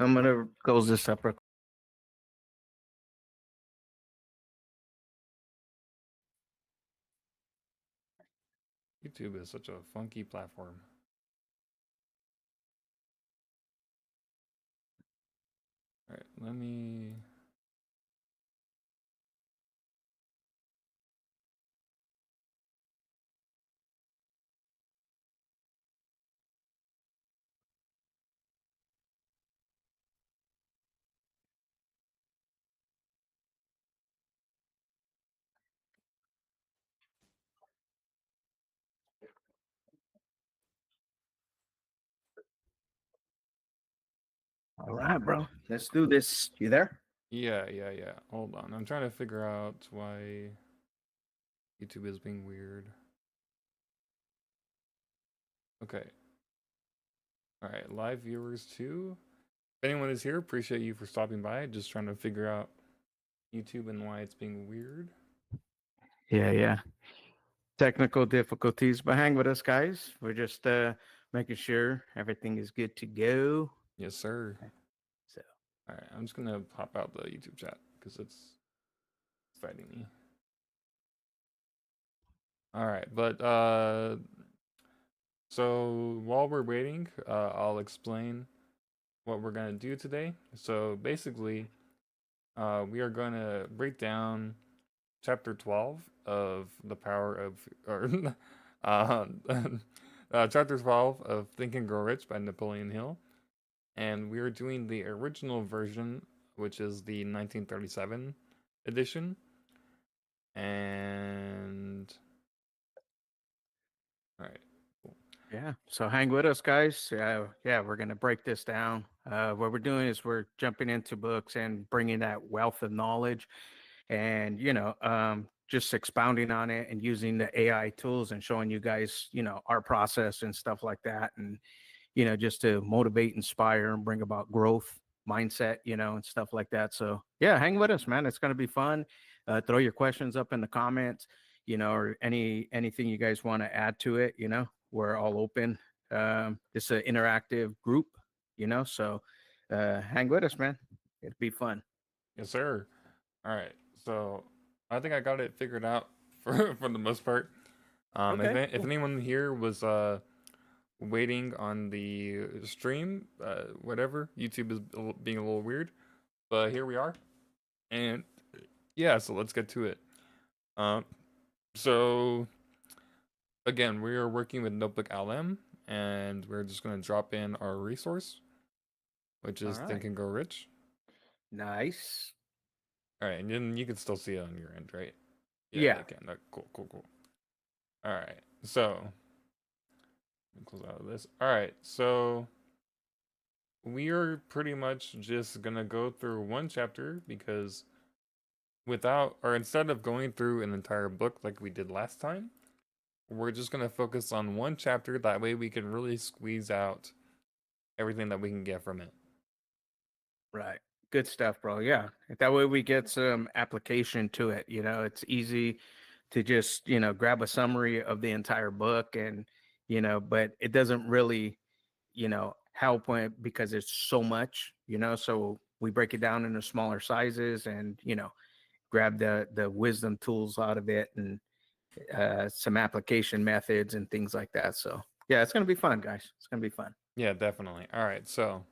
I'm gonna close this up. YouTube is such a funky platform. All right, let me. All right, bro. Let's do this. You there? Yeah. Hold on. I'm trying to figure out why YouTube is being weird. Okay. All right, live viewers too. If anyone is here, appreciate you for stopping by. Just trying to figure out YouTube and why it's being weird. Yeah. Technical difficulties, but hang with us, guys. We're just making sure everything is good to go. Yes, sir. So, All right, I'm just gonna pop out the YouTube chat because it's fighting me. All right, but so while we're waiting, I'll explain what we're gonna do today. So basically, we are gonna break down chapter 12 of the power of, or uh, chapter 12 of Think and Grow Rich by Napoleon Hill, and we are doing the original version, which is the 1937 edition, and all right. Cool. yeah. So hang with us, guys. Yeah. We're gonna break this down. What we're doing is we're jumping into books and bringing that wealth of knowledge, and just expounding on it and using the AI tools and showing you guys, our process and stuff like that, and just to motivate, inspire, and bring about growth mindset, and stuff like that. So yeah, hang with us, man. It's gonna be fun. Throw your questions up in the comments, or anything you guys want to add to it. We're all open. It's an interactive group, so hang with us, man. It'll be fun. Yes, sir. All right. So I think I got it figured out for the most part. Okay, If cool. anyone here was waiting on the stream, whatever, YouTube is being a little weird, but here we are, and yeah, so let's get to it. Um, so again, we are working with Notebook LM, and we're just gonna drop in our resource, which All is Think right. and Grow Rich. Nice. All right, and then you can still see it on your end, right? Yeah, Yeah. I can. Cool. All right, so close out of this. All right, so we are pretty much just gonna go through one chapter because without, or instead of going through an entire book like we did last time, we're just gonna focus on one chapter. That way we can really squeeze out everything that we can get from it. Right. Good stuff, bro. Yeah. That way we get some application to it. It's easy to just, grab a summary of the entire book and, but it doesn't really, help when because it's so much, so we break it down into smaller sizes and, grab the wisdom tools out of it and some application methods and things like that. So yeah, it's gonna be fun, guys. It's gonna be fun. Yeah, definitely. All right, so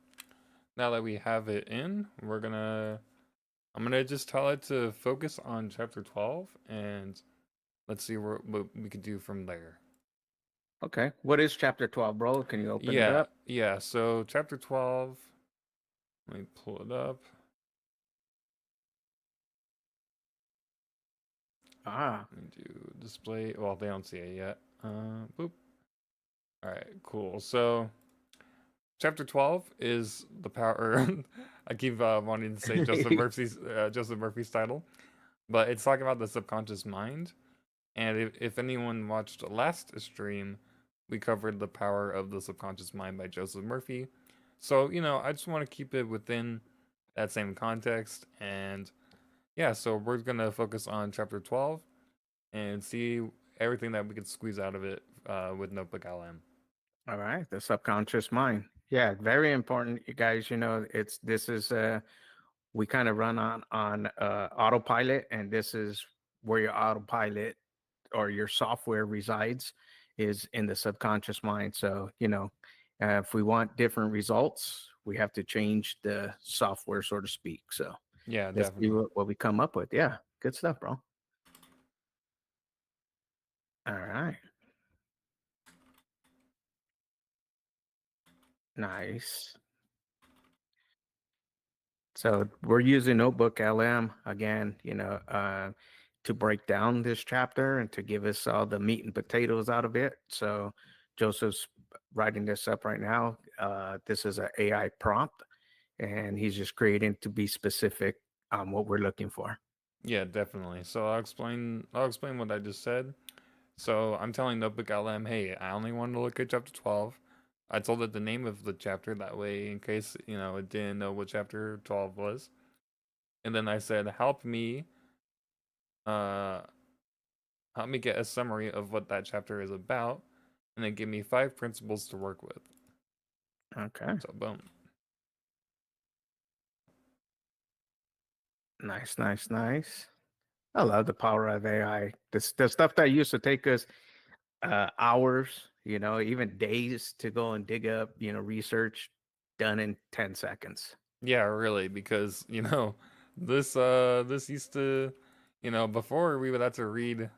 now that we have it in, I'm gonna just tell it to focus on chapter 12, and let's see what we could do from there. Okay. What is chapter 12, bro? Can you open it Yeah, up? yeah. So chapter 12. Let me pull it up. Ah, Let me do display. Well, they don't see it yet. Boop. All right, cool. So chapter 12 is the power. I keep wanting to say Joseph Murphy's title, but it's talking about the subconscious mind. And if anyone watched the last stream, we covered the power of the subconscious mind by Joseph Murphy. So I just want to keep it within that same context. And yeah, so we're gonna focus on chapter 12 and see everything that we could squeeze out of it with Notebook LM. all right. The subconscious mind. Yeah, very important, you guys. You know, it's this is we kind of run on autopilot, and this is where your autopilot or your software resides, is in the subconscious mind. So, you know, if we want different results, we have to change the software, so to speak. So Yeah, let's see definitely. what we come up with. Yeah, good stuff, bro. All right, nice. So we're using Notebook LM again, you know, to break down this chapter and to give us all the meat and potatoes out of it. So Joseph's writing this up right now. This is an AI prompt, and he's just creating to be specific on what we're looking for. Yeah, definitely. So I'll explain what I just said. So I'm telling Notebook LM, hey, I only wanted to look at chapter 12. I told it the name of the chapter that way in case, it didn't know what chapter 12 was. And then I said, uh help me get a summary of what that chapter is about, and then give me 5 principles to work with. Okay. So boom. Nice, nice, nice. I love the power of AI. This the stuff that used to take us hours, you know, even days to go and dig up, you know, research, done in 10 seconds. Yeah, really, because this used to, before we would have to read.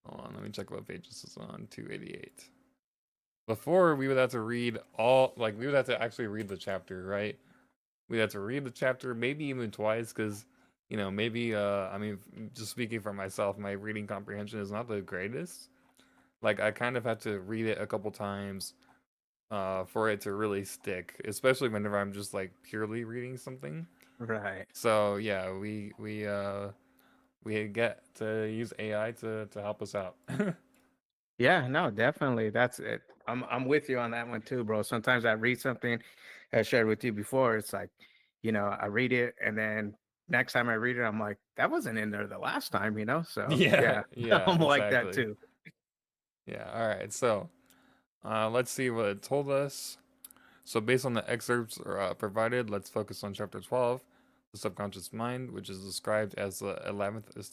Hold on, let me check what page this is on. 288. Before we would have to read all, like, we would have to actually read the chapter, right? We'd have to read the chapter maybe even twice because, maybe I mean, just speaking for myself, my reading comprehension is not the greatest. Like, I kind of have to read it a couple times for it to really stick, especially whenever I'm just like purely reading something. Right. So yeah, we get to use AI to help us out. Yeah, no, definitely. That's it. I'm with you on that one too, bro. Sometimes I read something I shared with you before. It's like, you know, I read it and then next time I read it, I'm like, that wasn't in there the last time, you know? So Yeah, yeah, yeah, I'm like that exactly. too. Yeah, all right. So let's see what it told us. So based on the excerpts provided, let's focus on chapter 12, the subconscious mind, which is described as the 11th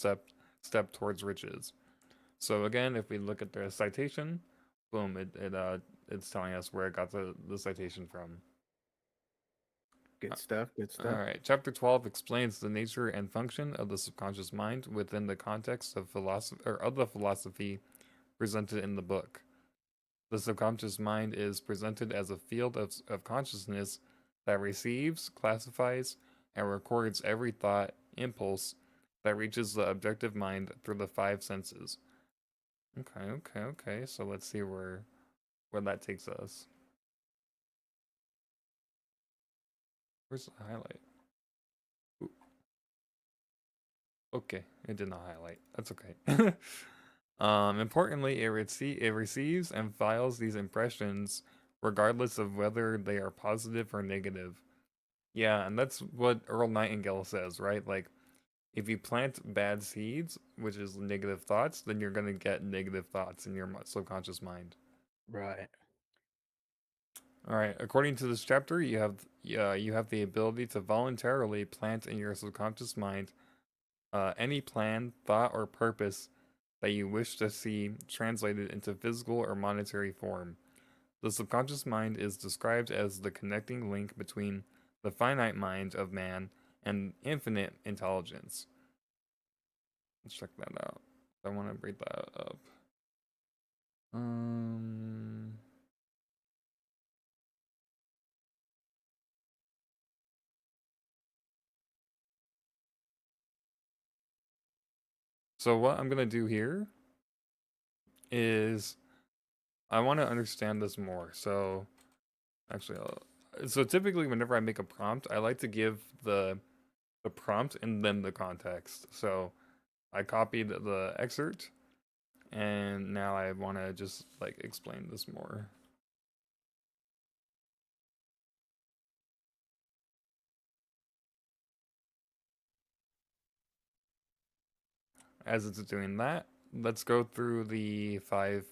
step towards riches. So again, if we look at the citation, boom, it's telling us where it got the citation from. Good stuff. Good All stuff. right, chapter 12 explains the nature and function of the subconscious mind within the context of philosophy or of the philosophy presented in the book. The subconscious mind is presented as a field of consciousness that receives, classifies, and records every thought, impulse that reaches the objective mind through the 5 senses. Okay. So let's see where that takes us. Where's the highlight? Ooh, okay, it did not highlight. That's okay. Importantly, it receives and files these impressions regardless of whether they are positive or negative. Yeah, and that's what Earl Nightingale says, right? Like, if you plant bad seeds, which is negative thoughts, then you're gonna get negative thoughts in your subconscious mind. Right. All right. According to this chapter, you have the ability to voluntarily plant in your subconscious mind any plan, thought, or purpose that you wish to see translated into physical or monetary form. The subconscious mind is described as the connecting link between the finite mind of man and infinite intelligence. Let's check that out. I want to read that up. Um. So what I'm gonna do here is I want to understand this more. So actually, so typically whenever I make a prompt, I like to give the prompt and then the context. So I copied the excerpt, and now I want to just like explain this more. As it's doing that, let's go through the five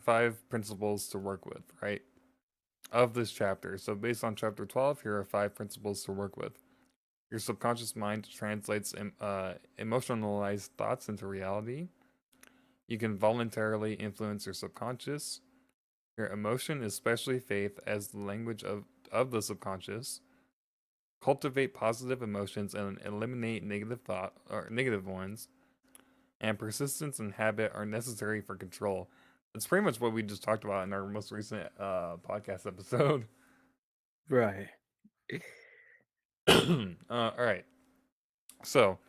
five principles to work with, right? Of this chapter. So based on chapter 12, here are five principles to work with. Your subconscious mind translates emotionalized thoughts into reality. You can voluntarily influence your subconscious. Your emotion, especially faith, as the language of the subconscious. Cultivate positive emotions and eliminate negative thought or negative ones. And persistence and habit are necessary for control. That's pretty much what we just talked about in our most recent podcast episode. Right. All right. So,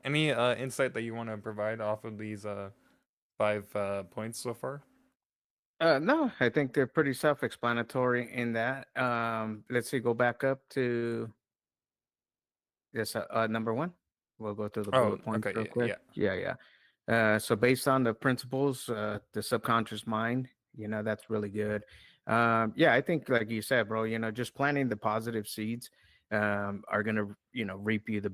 any insight that you want to provide off of these five points so far? No, I think they're pretty self-explanatory in that. Let's see, go back up to this number one. We'll go through the Oh, bullet points okay, real yeah, quick. yeah. Yeah, yeah. So based on the principles, the subconscious mind, that's really good. Yeah, I think like you said, bro, just planting the positive seeds are gonna, reap you the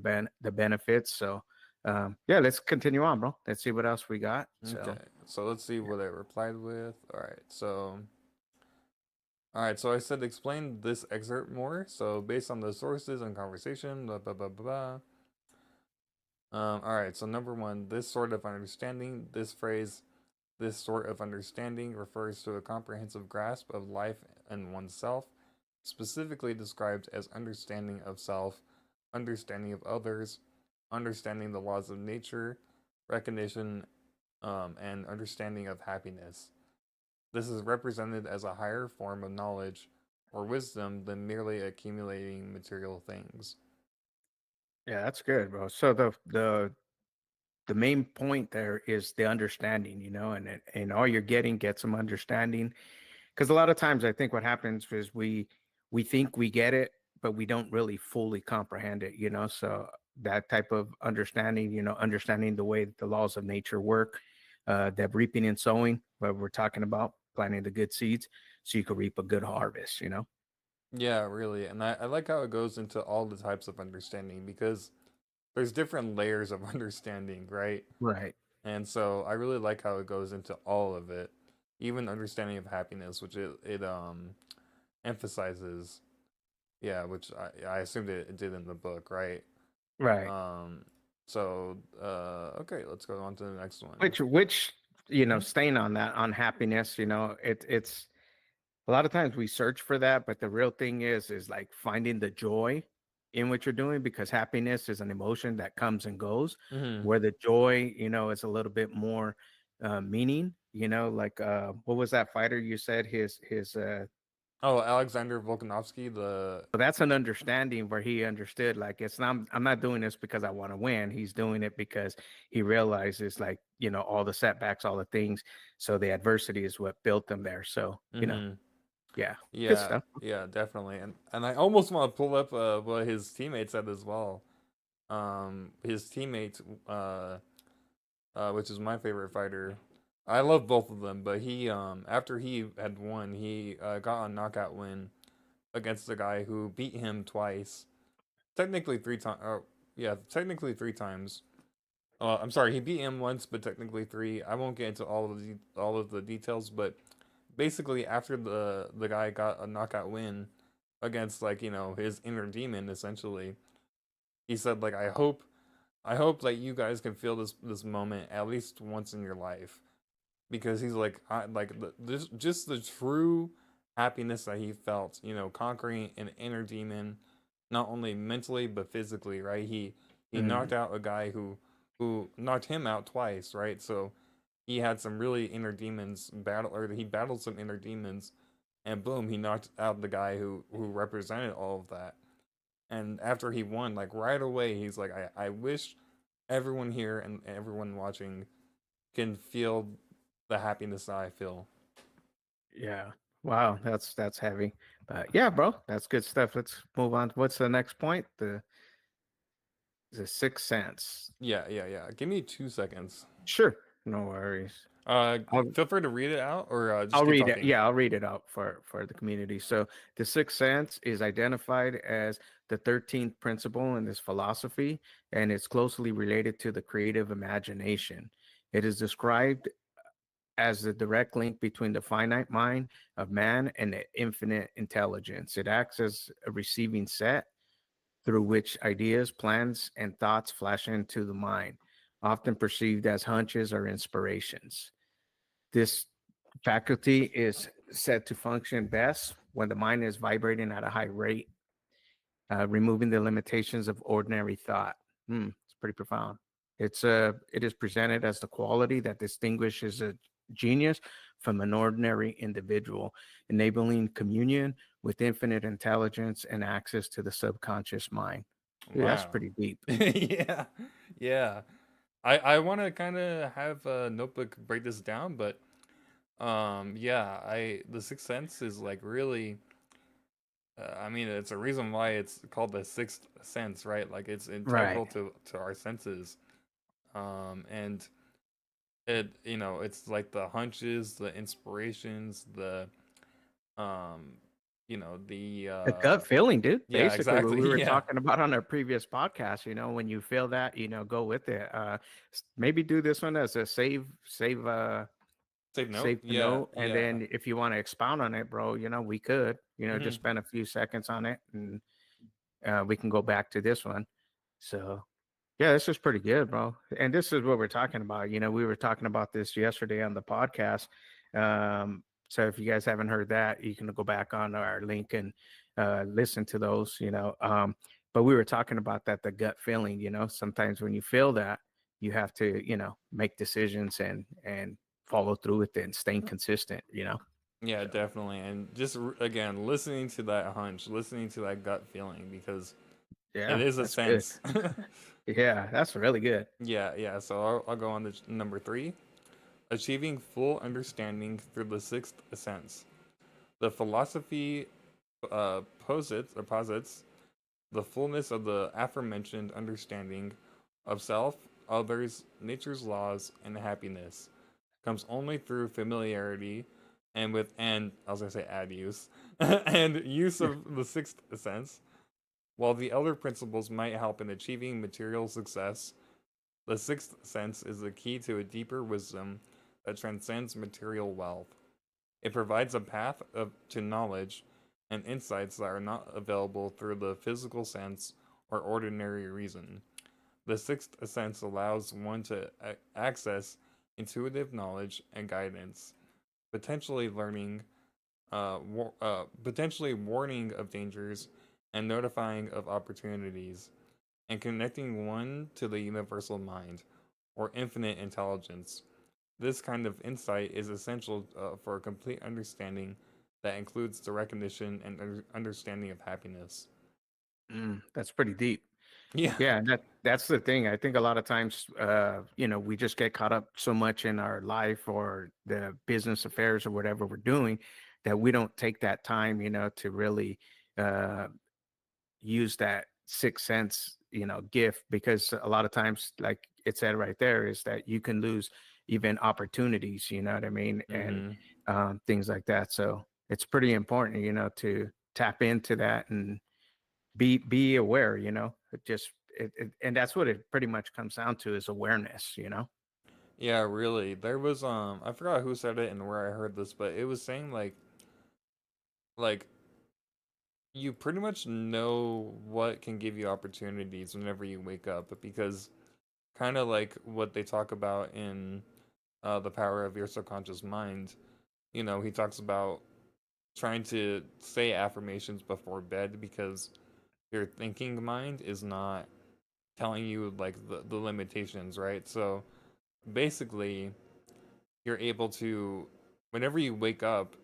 benefits. So yeah, let's continue on, bro. Let's see what else we got. Okay, So so let's see what I replied with. All right, so I said explain this excerpt more. So based on the sources and conversation, blah blah blah blah. Blah. All right, so number one, this sort of understanding. This phrase, this sort of understanding, refers to a comprehensive grasp of life and oneself, specifically described as understanding of self, understanding of others, understanding the laws of nature, recognition, and understanding of happiness. This is represented as a higher form of knowledge or wisdom than merely accumulating material things. yeah, that's good, bro. So the main point there is the understanding, and all you're getting, get some understanding. Because a lot of times I think what happens is we think we get it, but we don't really fully comprehend it, so that type of understanding, understanding the way that the laws of nature work, that reaping and sowing, what we're talking about, planting the good seeds so you can reap a good harvest. Yeah, really. And I like how it goes into all the types of understanding because there's different layers of understanding, right? Right. And so I really like how it goes into all of it, even understanding of happiness, which it emphasizes. Yeah, which I assumed it did in the book, right? Right. Um, okay, let's go on to the next one. Which Mhm. staying on that, on happiness, it's a lot of times we search for that, but the real thing is like finding the joy in what you're doing, because happiness is an emotion that comes and goes, Mhm. where the joy, is a little bit more meaning, like what was that fighter you said, his Oh, Alexander Volkanovsky, the so that's an understanding where he understood, like, it's not, I'm not doing this because I want to win. He's doing it because he realizes, like, all the setbacks, all the things. So the adversity is what built them there. So, mhm. yeah, good Yeah, stuff. yeah, definitely. And I almost want to pull up what his teammate said as well. His teammate which is my favorite fighter. I love both of them, but he after he had won, he got a knockout win against the guy who beat him twice. Technically three times. Yeah, technically three times. I'm sorry, he beat him once, but technically three. I won't get into all of the details, but basically after the guy got a knockout win against like his inner demon, essentially, he said like I hope that you guys can feel this moment at least once in your life because he's like this just the true happiness that he felt, conquering an inner demon, not only mentally but physically, right? He knocked Mm, out a guy who knocked him out twice, right? So he had some really inner demons battle, or he battled some inner demons, and boom, he knocked out the guy who represented all of that. And after he won, like right away, he's like, I wish everyone here and everyone watching can feel the happiness that I feel. yeah. Wow, that's heavy. But yeah, bro, that's good stuff. Let's move on. What's the next point? The sixth sense. Yeah, yeah, yeah. Give me 2 seconds. Sure, no worries. Uh, I'll Feel free to read it out or just I'll keep read it. talking. Yeah, I'll read it out for the community. So the sixth sense is identified as the 13th principle in this philosophy, and it's closely related to the creative imagination. It is described as the direct link between the finite mind of man and the infinite intelligence. It acts as a receiving set through which ideas, plans, and thoughts flash into the mind, often perceived as hunches or inspirations. This faculty is said to function best when the mind is vibrating at a high rate, removing the limitations of ordinary thought. It's pretty profound. It is presented as the quality that distinguishes a genius from an ordinary individual, enabling communion with infinite intelligence and access to the subconscious mind. Dude, that's Wow. pretty deep. Yeah. Yeah. I want to kind of have a notebook break this down, but yeah, I the sixth sense is like really I mean, it's a reason why it's called the sixth sense, right? Like it's Right. integral to our senses. And it it's like the hunches, the inspirations, the um the A gut feeling, dude. yeah, Basically, what exactly. we were Yeah. talking about on our previous podcast, when you feel that, go with it. Maybe do this one as a Save note. save to Yeah, note. And yeah. then if you want to expound on it, bro, we could, just Hmm. spend a few seconds on it and we can go back to this one. So yeah, this is pretty good, bro. And this is what we're talking about. We were talking about this yesterday on the podcast. So if you guys haven't heard that, you can go back on our link and listen to those, but we were talking about that, the gut feeling, sometimes when you feel that, you have to, make decisions and follow through with it and staying consistent. Yeah, So definitely. And just again, listening to that hunch, listening to that gut feeling, because it yeah, is a that's good. sense. Yeah, that's really good. Yeah, yeah. So I'll go on to number three: achieving full understanding through the sixth sense. The philosophy posits the fullness of the aforementioned understanding of self, others, nature's laws, and happiness comes only through familiarity and I was gonna say ad use and use of the sixth sense. While the other principles might help in achieving material success, the sixth sense is the key to a deeper wisdom that transcends material wealth. It provides a path to knowledge and insights that are not available through the physical sense or ordinary reason. The sixth sense allows one to access intuitive knowledge and guidance, potentially learning, potentially warning of dangers and notifying of opportunities, and connecting one to the universal mind or infinite intelligence. This kind of insight is essential for a complete understanding that includes the recognition and understanding of happiness. That's pretty deep. Yeah. Yeah, and that's the thing. I think a lot of times, we just get caught up so much in our life or the business affairs or whatever we're doing that we don't take that time, to really uh, use that sixth sense, gift, because a lot of times, like it said right there, is that you can lose even opportunities, you know what I mean? And Mm-hmm. things like that. So it's pretty important, to tap into that and be aware, it just and that's what it pretty much comes down to, is awareness. Yeah, really. There was I forgot who said it and where I heard this, but it was saying like you pretty much know what can give you opportunities whenever you wake up because kind of like what they talk about in the power of your subconscious mind. He talks about trying to say affirmations before bed because your thinking mind is not telling you like the limitations, right? So basically you're able to whenever you wake up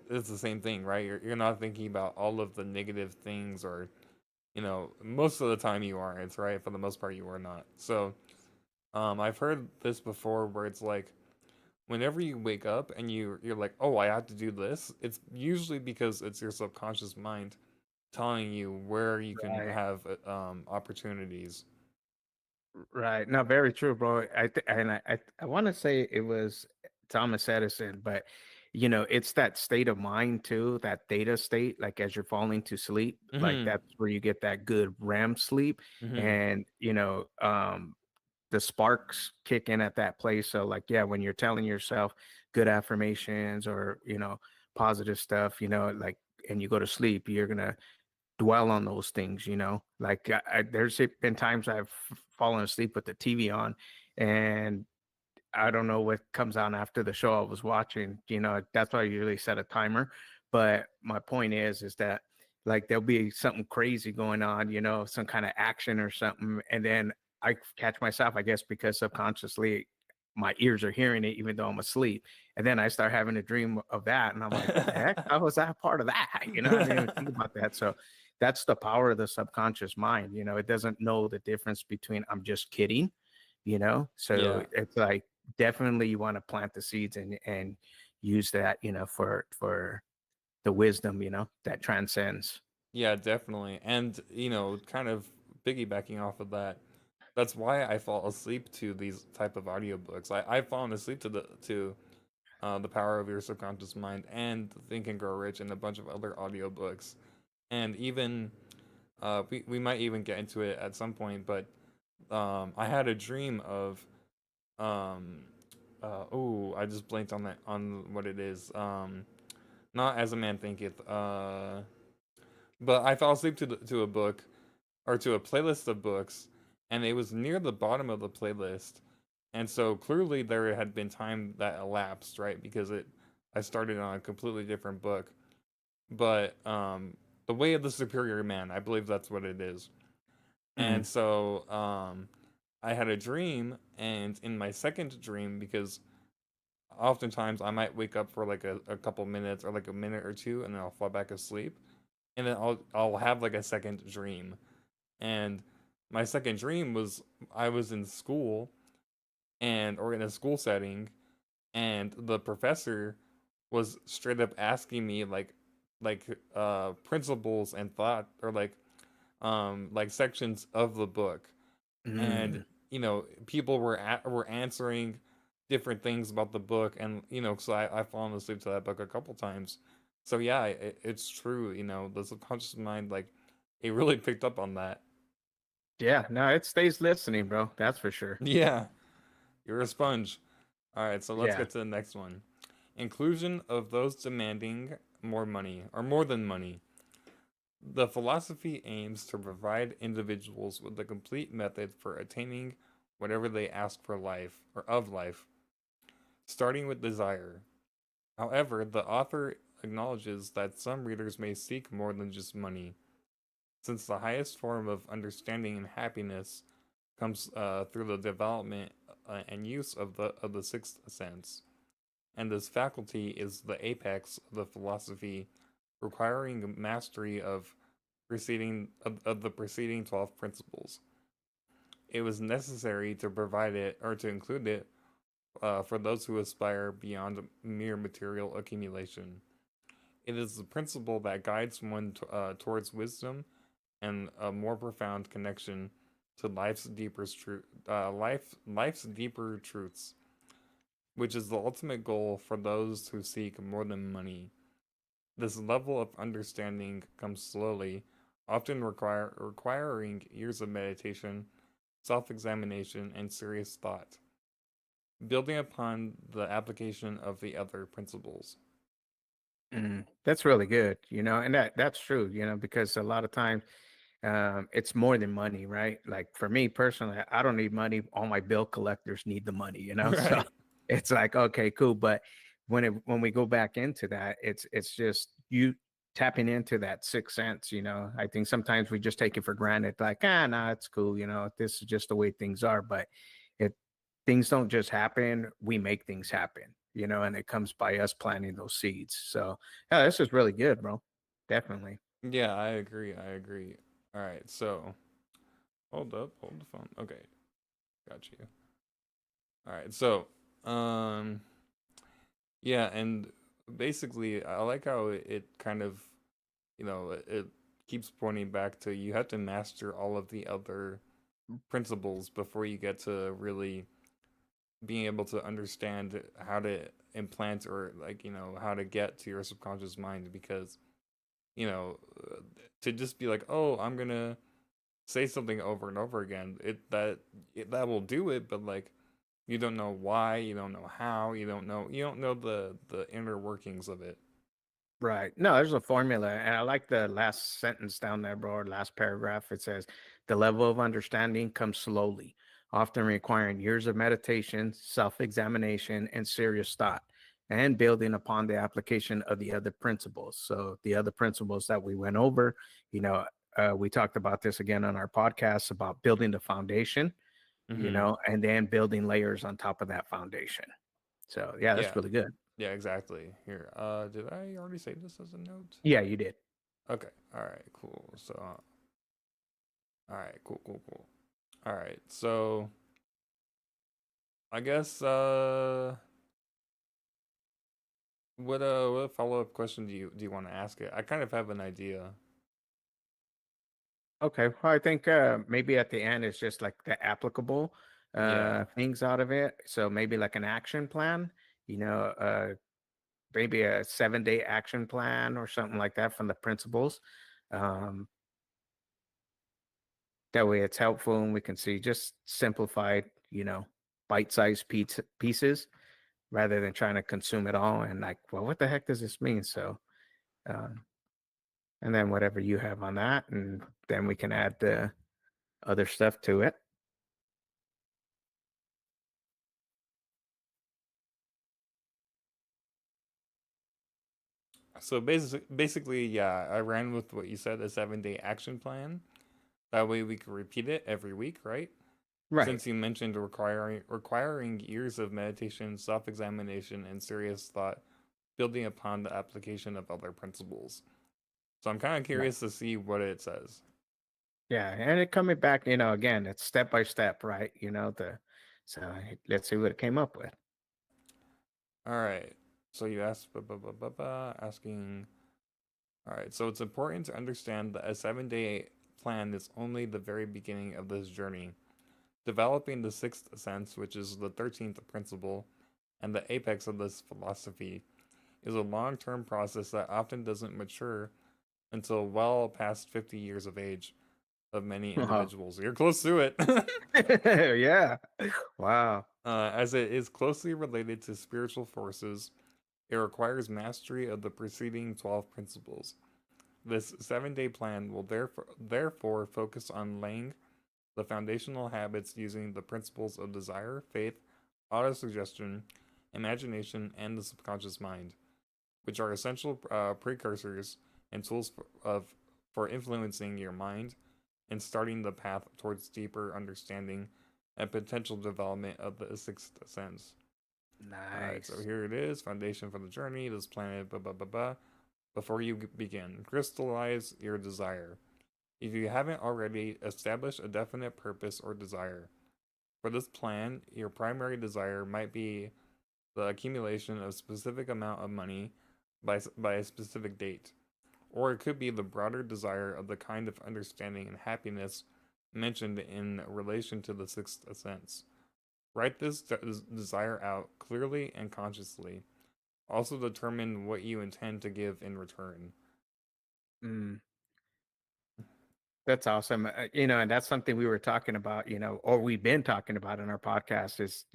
it's the same thing, right? You're not thinking about all of the negative things or most of the time you aren't, right? For the most part you are not. So I've heard this before where it's like whenever you wake up and you're like, oh, I have to do this, it's usually because it's your subconscious mind telling you where you can Right. have opportunities. Right. No, very true, bro. I want to say it was Thomas Edison, but it's that state of mind too, that theta state, like as you're falling to sleep, like Mhm. that's where you get that good REM sleep. Mhm. And the sparks kick in at that place. So like, yeah, when you're telling yourself good affirmations or, positive stuff, like, and you go to sleep, you're gonna dwell on those things, like there's been times I've fallen asleep with the TV on, and I don't know what comes on after the show I was watching. That's why I usually set a timer. But my point is that like there'll be something crazy going on, some kind of action or something, and then I catch myself, I guess, because subconsciously my ears are hearing it even though I'm asleep. And then I start having a dream of that, and I'm like, what the heck? How was that part of that? I didn't even think about that. So that's the power of the subconscious mind. It doesn't know the difference between I'm just kidding, so Yeah. it's like definitely you want to plant the seeds and use that for the wisdom that transcends. Yeah, definitely. And, kind of piggybacking off of that, that's why I fall asleep to these type of audiobooks. I've fallen asleep to The Power of Your Subconscious Mind and Think and Grow Rich and a bunch of other audiobooks. And even we might even get into it at some point, but I had a dream of um oh, I just blanked on that on what it is. Not As a Man Thinketh. But I fell asleep to a book or to a playlist of books, and it was near the bottom of the playlist, and so clearly there had been time that elapsed, right? Because it I started on a completely different book, but The Way of the Superior Man, I believe that's what it is, Mm, and so I had a dream, and in my second dream, because oftentimes I might wake up for like a couple minutes or like a minute or two, and then I'll fall back asleep, and then I'll have like a second dream. And my second dream was I was in school and or in a school setting, and the professor was straight up asking me like principles and thought, or like sections of the book. And mm. people were answering different things about the book, and so I've fallen asleep to that book a couple times. So yeah, it's true, the subconscious mind, like, it really picked up on that. Yeah, no, it stays listening, bro. That's for sure. Yeah, you're a sponge. All right, so let's Yeah. get to the next one. Inclusion of those demanding more money or more than money. The philosophy aims to provide individuals with a complete method for attaining whatever they ask for life or of life, starting with desire. However, the author acknowledges that some readers may seek more than just money, since the highest form of understanding and happiness comes through the development and use of the sixth sense, and this faculty is the apex of the philosophy, requiring mastery of the preceding 12 principles. It was necessary to provide it or to include it for those who aspire beyond mere material accumulation. It is the principle that guides one towards wisdom and a more profound connection to life's deeper truths, which is the ultimate goal for those who seek more than money. This level of understanding comes slowly, often requiring years of meditation, self-examination, and serious thought, building upon the application of the other principles. That's really good, and that's true, because a lot of times it's more than money, right? Like for me personally, I don't need money. All my bill collectors need the money, So Right. it's like, okay, cool. But when we go back into that, it's just you tapping into that sixth sense, I think sometimes we just take it for granted, like, nah, it's cool, this is just the way things are. But it things don't just happen, we make things happen, and it comes by us planting those seeds. So yeah, this is really good, bro. Definitely. Yeah, I agree. I agree. All right, so hold up, hold the phone. Okay, got you. All right, so um, yeah, and basically, I like how it kind of, it keeps pointing back to you have to master all of the other principles before you get to really being able to understand how to implant or, like, how to get to your subconscious mind, because you know uh, to just be like, oh, I'm gonna say something over and over again, that will do it, but like You don't know why, you don't know how, you don't know the inner workings of it. Right. No, there's a formula. And I like the last sentence down there, bro, or last paragraph. It says, the level of understanding comes slowly, often requiring years of meditation, self examination, and serious thought, and building upon the application of the other principles. So, the other principles that we went over, you know, we talked about this again on our podcast about building the foundation, Mm-hmm. and then building layers on top of that foundation. So, yeah, that's Yeah. really good. Yeah, exactly. Here, did I already say this as a note? Yeah, you did. Okay. All right. Cool. So, all right. Cool. Cool. Cool. All right. So, I guess what follow up question do you want to ask it? I kind of have an idea. Okay. Well, I think maybe at the end it's just like the applicable Yeah. things out of it. So maybe like an action plan, you know, maybe a 7-day action plan or something like that from the principals. Um, that way it's helpful and we can see just simplified, bite-sized pieces rather than trying to consume it all and like, well, what the heck does this mean? So, um, and then whatever you have on that, and then we can add the other stuff to it. So basically, yeah, I ran with what you said, a 7-day action plan. That way we could repeat it every week, right? Right. Since you mentioned requiring years of meditation, self examination, and serious thought, building upon the application of other principles. So I'm kind of Right. curious to see what it says. Yeah, and it coming back, again, it's step by step, right? So let's see what it came up with. All right. So you asked, asking. All right. So it's important to understand that a 7-day plan is only the very beginning of this journey. Developing the sixth sense, which is the 13th principle and the apex of this philosophy, is a long term process that often doesn't mature until well past 50 years of age of many Wow. individuals. You're close to it. Yeah. Wow. As it is closely related to spiritual forces, it requires mastery of the preceding 12 principles. This 7-day plan will therefore focus on laying the foundational habits using the principles of desire, faith, autosuggestion, imagination, and the subconscious mind, which are essential precursors and tools for influencing your mind and starting the path towards deeper understanding and potential development of the sixth sense. All right, so Nice. here it is: foundation for the journey. This planet, blah blah blah blah. Before you begin, crystallize your desire. If you haven't already, establish a definite purpose or desire. For this plan, your primary desire might be the accumulation of a specific amount of money by a specific date, or it could be the broader desire of the kind of understanding and happiness mentioned in relation to the sixth sense. Write this desire out clearly and consciously. Also determine what you intend to give in return. Mm, that's awesome. And that's something we were talking about, or we've been talking about in our podcast is,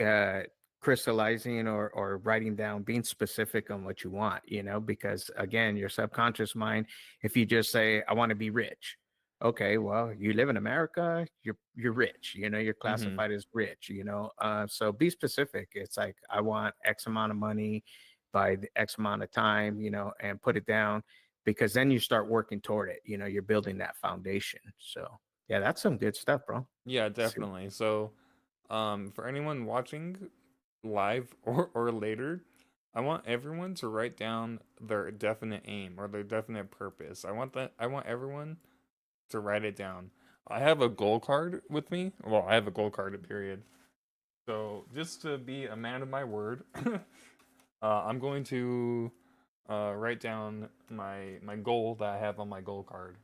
uh, crystallizing or writing down, being specific on what you want, because again, your subconscious mind, if you just say, I want to be rich. Okay, well, you live in America, you're rich, you're Mm-hmm. classified as rich, so be specific. It's like, I want X amount of money by the X amount of time, and put it down because then you start working toward it, you're building that foundation. So yeah, that's some good stuff, bro. Yeah, See. definitely. So, for anyone watching live or later, I want everyone to write down their definite aim or their definite purpose. I want everyone to write it down. I have a goal card with me. Well, I have a goal card, period. So, just to be a man of my word, I'm going to write down my goal that I have on my goal card.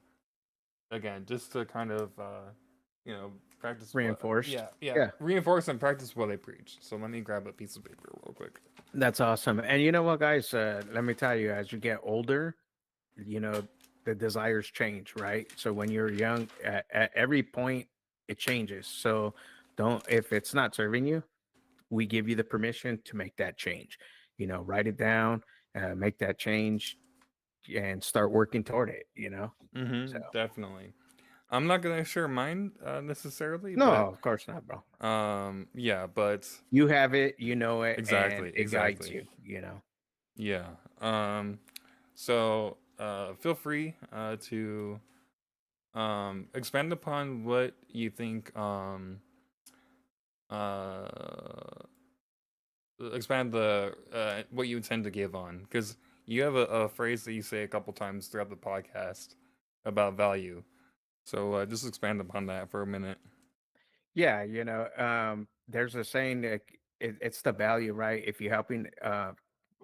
Again, just to kind of you know practice what Reinforced. yeah Yeah. reinforce and practice what I preach. So let me grab a piece of paper real quick. That's awesome. And you know what, guys? Let me tell you, as you get older, you know, the desires change, right? So when you're young, at every point, it changes. So Don't, if it's not serving you, we give you the permission to make that change. Write it down, make that change, and start working toward it. So Definitely. I'm not gonna share mine necessarily, no, but of course not, bro. yeah, but You have it, you know it, and exactly, it guides exactly. you. Yeah. So feel free to expand upon what you think uh expand the what you intend to give on, because you have a phrase that you say a couple times throughout the podcast about value. So just expand upon that for a minute. Yeah, there's a saying that it's the value, right? If you're helping,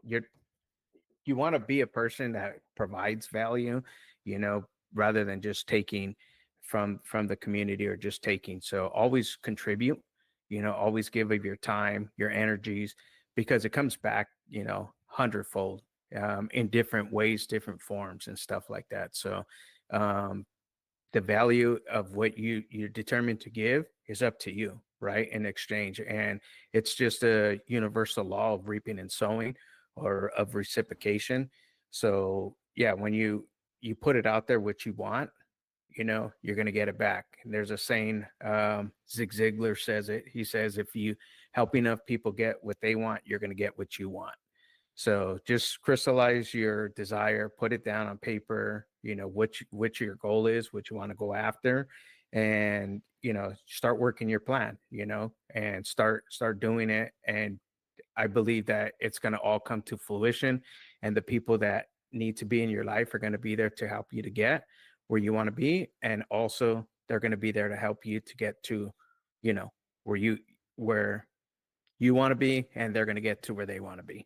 you're you want to be a person that provides value, you know, rather than just taking from the community or just taking. So always contribute, always give of your time, your energies, because it comes back, hundredfold, in different ways, different forms, and stuff like that. So um, the value of what you're determined to give is up to you, right, in exchange. And it's just a universal law of reaping and sowing, or of reciprocation. So yeah, when you put it out there what you want, you're going to get it back. And there's a saying, Zig Ziglar says it. He says, if you help enough people get what they want, you're going to get what you want. So just crystallize your desire, put it down on paper, what your goal is, what you want to go after, and start working your plan, and start doing it. And I believe that it's going to all come to fruition, and the people that need to be in your life are going to be there to help you to get where you want to be, and also they're going to be there to help you to get to, you know, where you want to be, and they're going to get to where they want to be.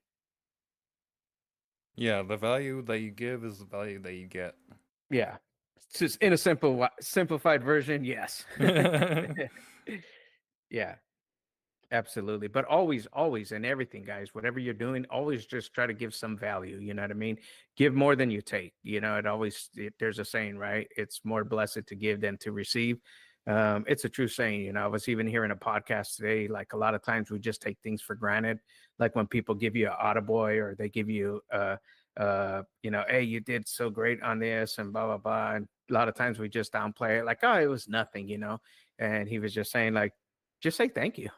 Yeah, the value that you give is the value that you get. Yeah. It's just in a simplified version, yes. Yeah, absolutely. But always in everything, guys, whatever you're doing, always just try to give some value. You know what I mean? Give more than you take. There's a saying, right? It's more blessed to give than to receive. It's a true saying. I was even hearing a podcast today. Like, a lot of times we just take things for granted. Like when people give you an attaboy, or they give you hey, you did so great on this, and blah blah blah. And a lot of times we just downplay it, like, oh, it was nothing. And he was just saying, like, just say thank you.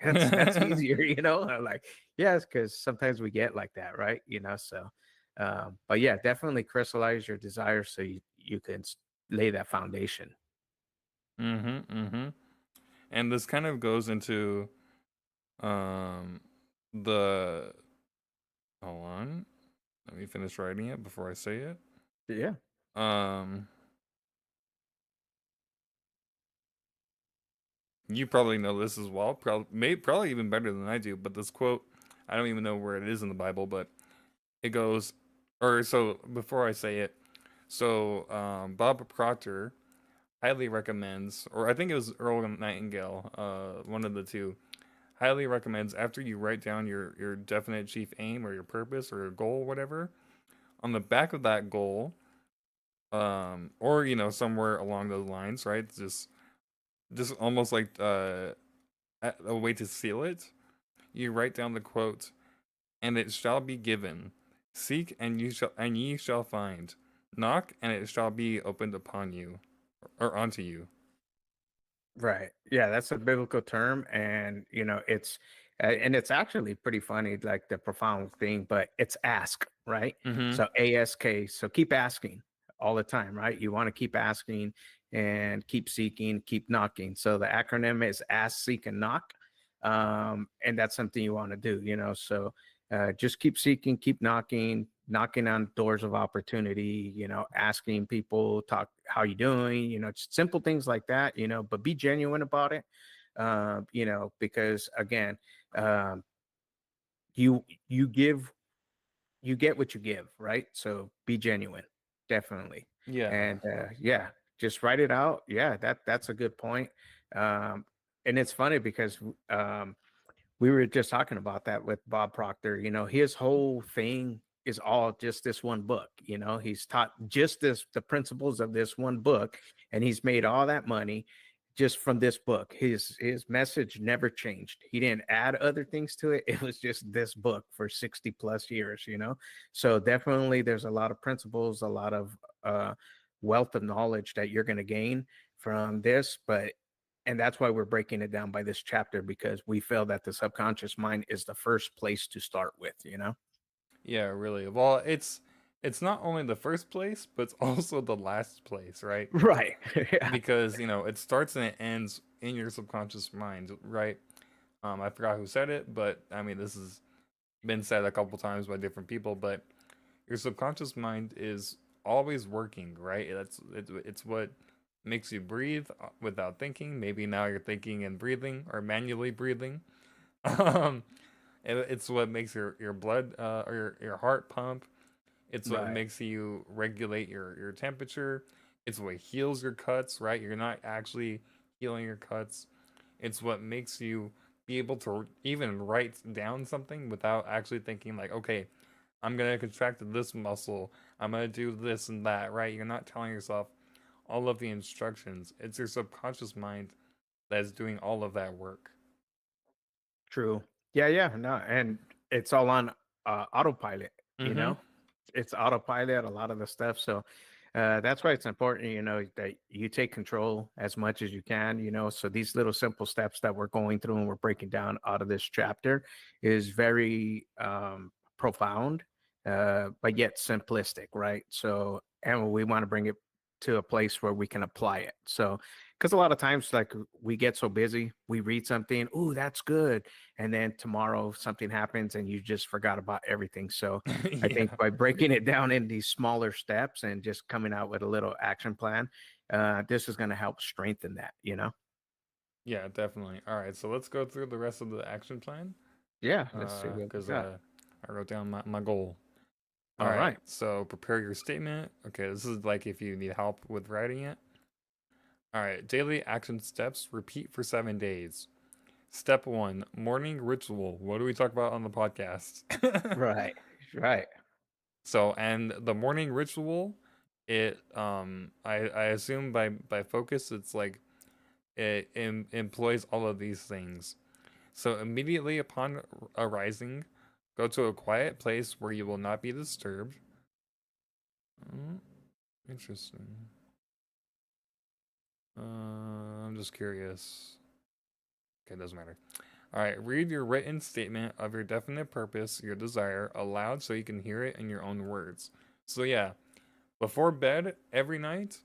That's easier. I'm like, yes, because sometimes we get like that, right? So but yeah, definitely crystallize your desire so you can lay that foundation. Mm-hmm. And this kind of goes into um the hold on. Let me finish writing it before I say it. Yeah. Um you probably know this as well. Probably even better than I do, but this quote, I don't even know where it is in the Bible, but it goes, or so before I say it, so Bob Proctor highly recommends, or I think it was Earl Nightingale, one of the two, highly recommends, after you write down your definite chief aim or your purpose or your goal, whatever, on the back of that goal, or somewhere along those lines, right? Just almost like a way to seal it. You write down the quote, and it shall be given. Seek and ye shall find. Knock and it shall be opened upon you, or onto you. Right. Yeah, that's a biblical term, and it's actually pretty funny, like the profound thing, but it's ask, right? Mm-hmm. So ask. So keep asking all the time, right? You want to keep asking and keep seeking, keep knocking. So the acronym is ask, seek, and knock. And that's something you want to do, So just keep seeking, keep knocking on doors of opportunity, asking people, talk, how you doing, just simple things like that, but be genuine about it. Because again, um, you give, you get what you give, right? So be genuine, definitely. Yeah. And yeah, just write it out. Yeah, that's a good point. Um, and it's funny because we were just talking about that with Bob Proctor. His whole thing is all just this one book. He's taught just the principles of this one book, and he's made all that money just from this book. His message never changed. He didn't add other things to it. It was just this book for 60 plus years, you know. So definitely there's a lot of principles, a lot of wealth of knowledge that you're going to gain from this, but and that's why we're breaking it down by this chapter, because we feel that the subconscious mind is the first place to start with, you know. Yeah, really. Well, it's not only the first place, but it's also the last place, right? Right. Yeah. Because it starts and it ends in your subconscious mind, right? I forgot who said it, but I mean this has been said a couple times by different people, but your subconscious mind is always working, right? It's what makes you breathe without thinking. Maybe now you're thinking and breathing or manually breathing. Um, it's what makes your blood or your heart pump. It's what Right. makes you regulate your temperature. It's what heals your cuts, right? You're not actually healing your cuts. It's what makes you be able to even write down something without actually thinking like, okay, I'm gonna contract this muscle. I'm gonna do this and that, right? You're not telling yourself all of the instructions. It's your subconscious mind that is doing all of that work. True. Yeah, yeah, no, and it's all on autopilot, you Mm-hmm. know? It's autopilot, a lot of the stuff. So that's why it's important, you know, that you take control as much as you can, you know. So these little simple steps that we're going through and we're breaking down out of this chapter is very profound, but yet simplistic, right? So, and we want to bring it to a place where we can apply it. So, because a lot of times, like we get so busy, we read something, oh, that's good, and then tomorrow something happens and you just forgot about everything. So, I think Yeah. by breaking it down in these smaller steps and just coming out with a little action plan, this is going to help strengthen that, you know? Yeah, definitely. All right, so let's go through the rest of the action plan. Yeah, let's see what we Because got. I wrote down my goal. All All right, right. so prepare your statement. Okay, this is like if you need help with writing it. All right, daily action steps. Repeat for 7 days. Step one, morning ritual. What do we talk about on the podcast? Right. Right. So, and the morning ritual, I assume by focus, it's like it employs all of these things. So immediately upon arising, go to a quiet place where you will not be disturbed. Oh, interesting. I'm just curious. Okay, doesn't matter. All right, read your written statement of your definite purpose, your desire, aloud so you can hear it in your own words. So yeah, before bed every night,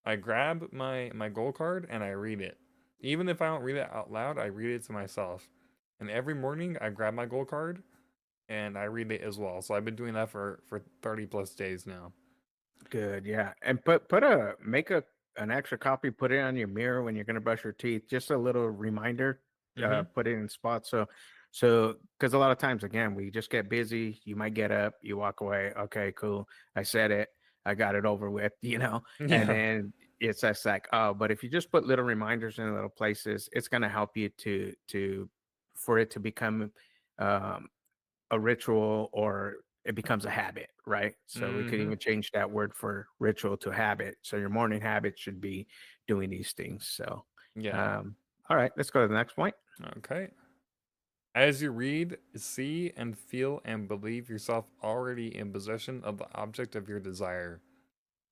I grab my goal card and I read it. Even if I don't read it out loud, I read it to myself. And every morning I grab my goal card and I read it as well. So I've been doing that for 30 plus days now. Good, yeah, and put a make a an extra copy, put it on your mirror when you're gonna brush your teeth. Just a little reminder. Mm-hmm. Put it in spots. So because a lot of times, again, we just get busy. You might get up, you walk away. Okay, cool. I said it. I got it over with. You know, and Yeah. then it's just like, oh, but if you just put little reminders in little places, it's gonna help you to for it to become um a ritual, or it becomes a habit, right? So we could Mm-hmm. even change that word for ritual to habit. So your morning habit should be doing these things. So, Yeah. um, all right, let's go to the next point. Okay. As you read, see and feel and believe yourself already in possession of the object of your desire.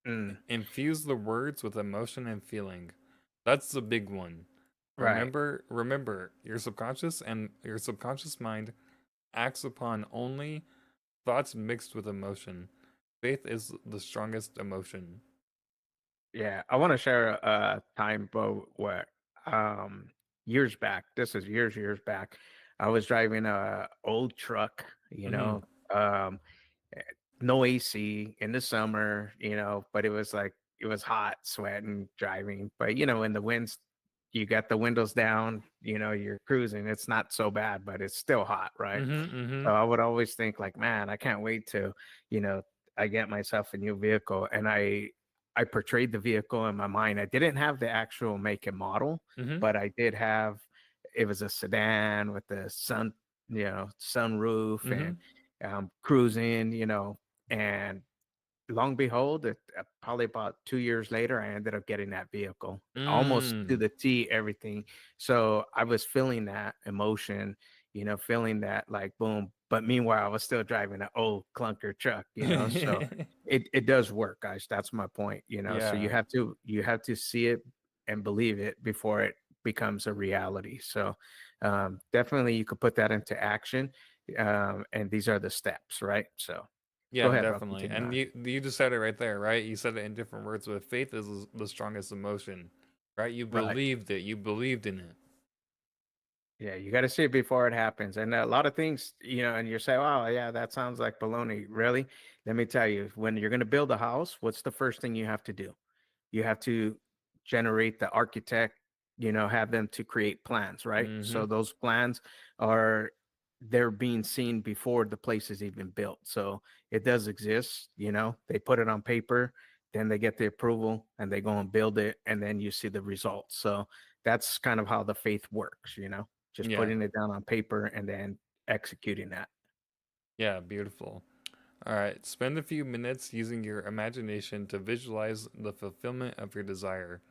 Mm, Infuse the words with emotion and feeling. That's the big one. right. Remember, your subconscious mind acts upon only thoughts mixed with emotion. Faith is the strongest emotion. Yeah, I want to share a time, bro, where years back. This is years back. I was driving a old truck, you Mm-hmm. know, um, eh, no AC in the summer, you know, but it was hot, sweating, driving. But you know, when the winds, you got the windows down, you know, you're cruising. It's not so bad, but it's still hot, right? Mm-hmm. Mm-hmm. So I would always think like, man, I can't wait to, you know, I get myself a new vehicle, and I portrayed the vehicle in my mind. I didn't have the actual make and model, Mm-hmm. but I did have, it was a sedan with the sun, you know, sunroof, Mm-hmm. and cruising, you know, and long behold, probably about 2 years later, I ended up getting that vehicle almost to Mm. the T, everything. So I was feeling that emotion, feeling that like boom. But meanwhile, I was still driving an old clunker truck, So it does work, guys. That's my point, So Yeah. you have to see it and believe it before it becomes a reality. So definitely you could put that into action. And these are the steps, right? So go Yeah, ahead, bro. definitely. Continue And on. you just said it right there, right? You said it in different words, but faith is the strongest emotion, right? You Right. believed it. You believed in it. Yeah, you got to see it before it happens. And a lot of things, and you're saying, "Oh, yeah, that sounds like baloney." Really? Let me tell you, when you're going to build a house, what's the first thing you have to do? You have to generate the architect, have them to create plans, right? Mm-hmm. So those plans are they're being seen before the place is even built. So it does exist, they put it on paper, then they get the approval and they go and build it, and then you see the results. So that's kind of how the faith works, just Yeah. putting it down on paper and then executing that. Yeah, beautiful. All right, spend a few minutes using your imagination to visualize the fulfillment of your desire.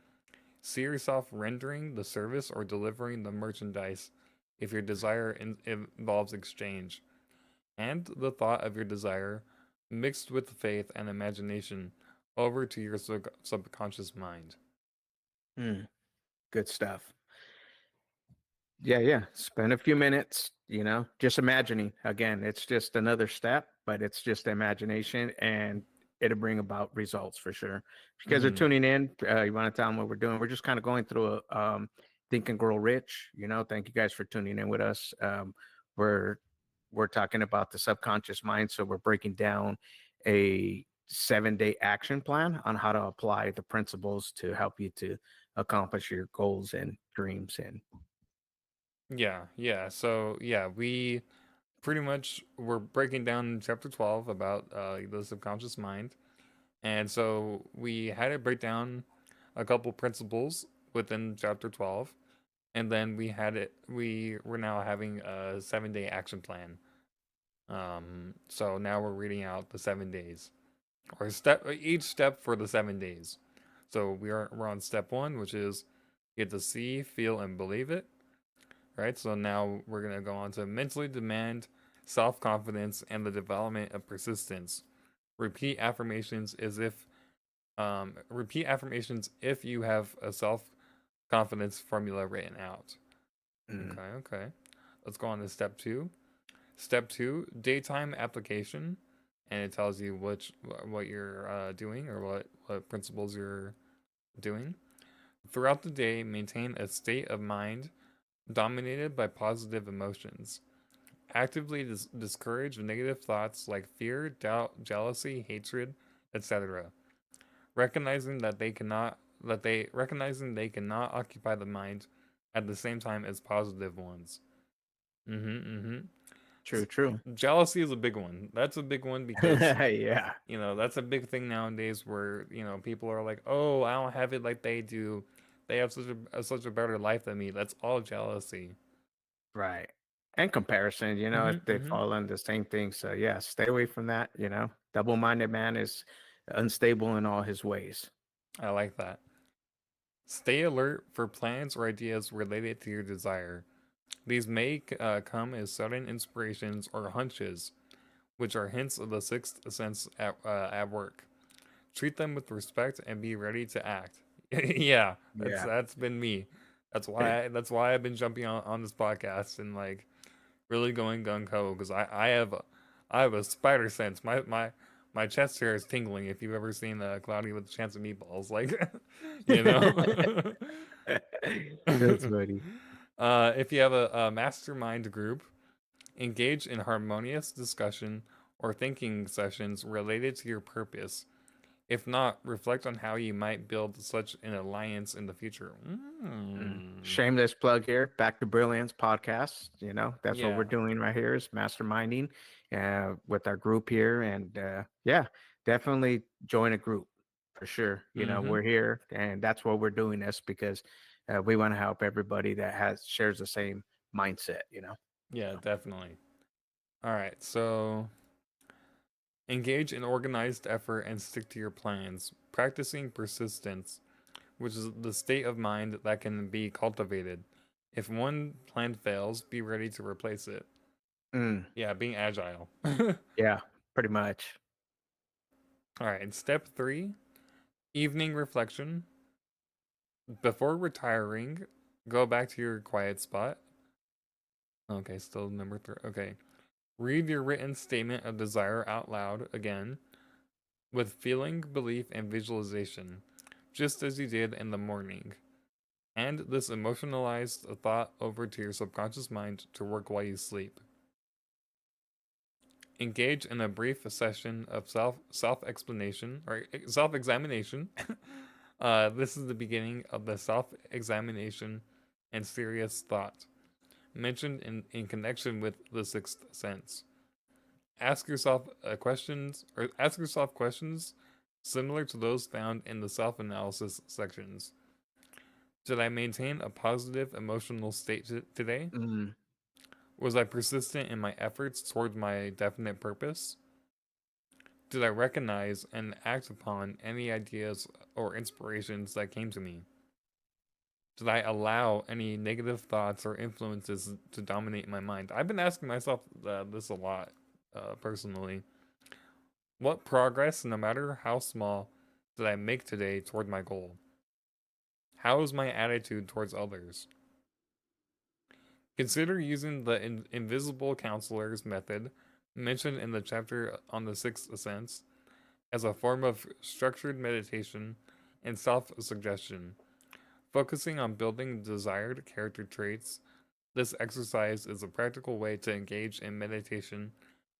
See yourself rendering the service or delivering the merchandise if your desire involves exchange. And the thought of your desire, mixed with faith and imagination, over to your subconscious mind. Mm, good stuff. Yeah, yeah. Spend a few minutes, just imagining. Again, it's just another step, but it's just imagination and it'll bring about results for sure. If you guys are Mm-hmm. tuning in, you want to tell them what we're doing. We're just kind of going through a Think and Grow Rich. Thank you guys for tuning in with us. We're we're talking about the subconscious mind. So we're breaking down a 7-day action plan on how to apply the principles to help you to accomplish your goals and dreams and Yeah, yeah. So, yeah, we pretty much were breaking down chapter 12 about the subconscious mind. And so we had to break down a couple principles within chapter 12. And then we were now having a 7-day action plan. So now we're reading out the 7 days, or each step for the 7 days. So we're on step one, which is get to see, feel, and believe it. Right. So now we're gonna go on to mentally demand self confidence and the development of persistence. Repeat affirmations as if repeat affirmations if you have a self confidence formula written out. mm, Okay, okay. Let's go on to step two. Step two, daytime application, and it tells you what you're doing or what principles you're doing. Throughout the day, maintain a state of mind dominated by positive emotions. Actively discourage negative thoughts like fear, doubt, jealousy, hatred, etc. Recognizing that they cannot occupy the mind at the same time as positive ones. true, true. Jealousy is a big one. That's a big one because Yeah, that's a big thing nowadays where people are like, oh, I don't have it like they do. They have such a better life than me. That's all jealousy. right. And comparison, if they Mm-hmm. fall into the same thing. So yeah, stay away from that. Double-minded man is unstable in all his ways. I like that. Stay alert for plans or ideas related to your desire. These may come as sudden inspirations or hunches, which are hints of the sixth sense at work. Treat them with respect and be ready to act. Yeah, Yeah. that's been me. That's why I've been jumping on this podcast and like really going gung ho because I have a spider sense. My chest hair is tingling. If you've ever seen Cloudy with a Chance of Meatballs, like you know. That's funny. If you have a mastermind group, engage in harmonious discussion or thinking sessions related to your purpose. If not, reflect on how you might build such an alliance in the future. Shameless plug here. Back to Brilliance podcast. That's what we're Yeah. doing right here is masterminding with our group here. And yeah, definitely join a group for sure. Mm-hmm. We're here and that's what we're doing this because we want to help everybody that shares the same mindset. Yeah, So, definitely. All right. So Engage in organized effort and stick to your plans, practicing persistence, which is the state of mind that can be cultivated. If one plan fails, be ready to replace it. Mm, Yeah, being agile. All yeah, pretty much. right, step 3, evening reflection. Before retiring, go back to your quiet spot. Okay, still number 3. Okay. Read your written statement of desire out loud again with feeling, belief, and visualization, just as you did in the morning. Hand this emotionalized thought over to your subconscious mind to work while you sleep. Engage in a brief session of self explanation or self examination. This is the beginning of the self examination and serious thought mentioned in connection with the sixth sense. Ask yourself questions similar to those found in the self analysis sections. Did I maintain a positive emotional state today? Mm, Was I persistent in my efforts toward my definite purpose? Did I recognize and act upon any ideas or inspirations that came to me? Did I allow any negative thoughts or influences to dominate my mind? I've been asking myself this a lot, personally. What progress, no matter how small, did I make today toward my goal? How is my attitude towards others? Consider using the invisible counselor's method mentioned in the chapter on the sixth sense as a form of structured meditation and self suggestion. Focusing on building desired character traits, this exercise is a practical way to engage in meditation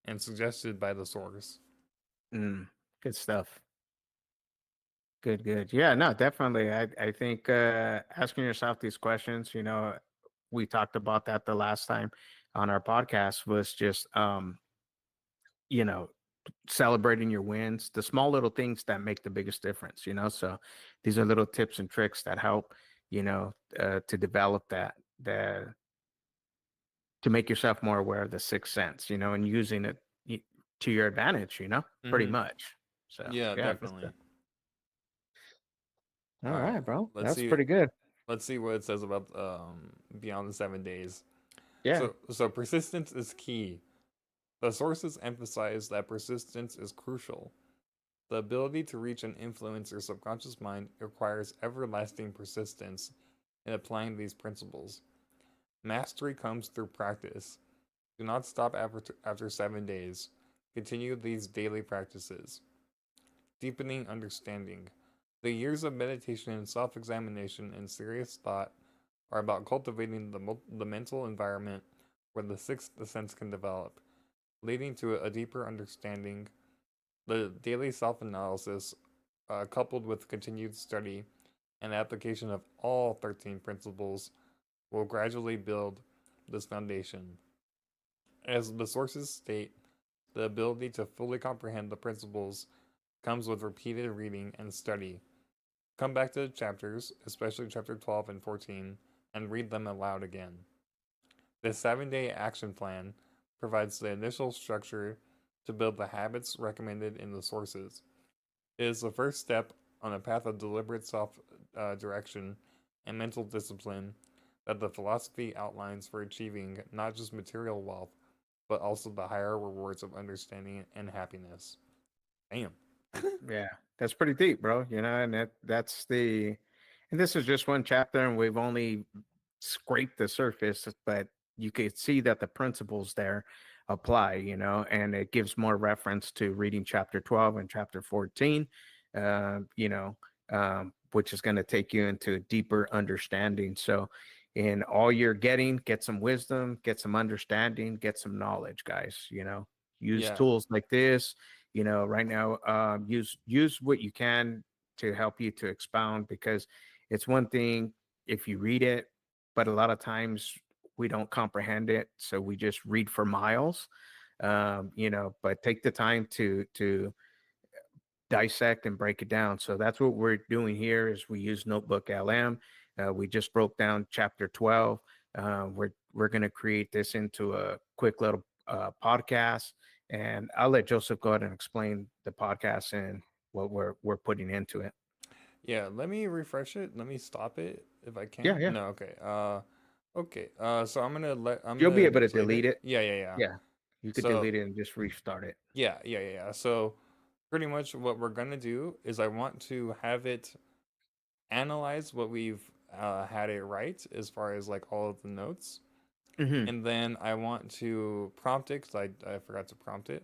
and suggested by the source. mm, good stuff. Good, good. Yeah, no, definitely. I think asking yourself these questions, we talked about that the last time on our podcast was just you know, celebrating your wins, the small little things that make the biggest difference. So these are little tips and tricks that help, to develop that to make yourself more aware of the sixth sense, and using it to your advantage, pretty Mm-hmm. much. So Yeah, yeah, good stuff. definitely. All All right. right, bro. Let's That's see. pretty good. Let's see what it says about beyond the 7 days. Yeah. So persistence is key. The sources emphasize that persistence is crucial. The ability to reach and influence your subconscious mind requires everlasting persistence in applying these principles. Mastery comes through practice. Do not stop after 7 days. Continue these daily practices. Deepening understanding. The years of meditation and self examination and serious thought are about cultivating the mental environment where the sixth sense can develop, leading to a deeper understanding. The daily self analysis, coupled with continued study and application of all 13 principles, will gradually build this foundation. As the sources state, the ability to fully comprehend the principles comes with repeated reading and study. Come back to the chapters, especially chapter 12 and 14, and read them aloud again. This 7-day action plan provides the initial structure to build the habits recommended in the sources. It is the first step on a path of deliberate self direction and mental discipline that the philosophy outlines for achieving not just material wealth, but also the higher rewards of understanding and happiness. Damn. Yeah, that's pretty deep, bro, and and this is just one chapter and we've only scraped the surface, but you could see that the principles there apply, and it gives more reference to reading chapter 12 and chapter 14, uh, you know, which is going to take you into a deeper understanding. So, in all you're getting, get some wisdom, get some understanding, get some knowledge, guys. Use Yeah. tools like this, right now. Use what you can to help you to expound, because it's one thing if you read it, but a lot of times we don't comprehend it, so we just read for miles. But take the time to dissect and break it down. So that's what we're doing here is we use Notebook LM. We just broke down chapter 12. We're going to create this into a quick little podcast, And I'll let Joseph go ahead and explain the podcast and what we're putting into it. Yeah, let me refresh it. Let me stop it if I Yeah, can. yeah. No, okay. Okay. So I'm You'll be gonna able to delete delete it. it. Yeah, yeah, yeah. Yeah. You could So delete it and just restart it. yeah, yeah, yeah, yeah. So pretty much what we're gonna do is I want to have it analyze what we've had it right as far as like all of the notes, Hmm. and then I want to prompt it because I forgot to prompt it.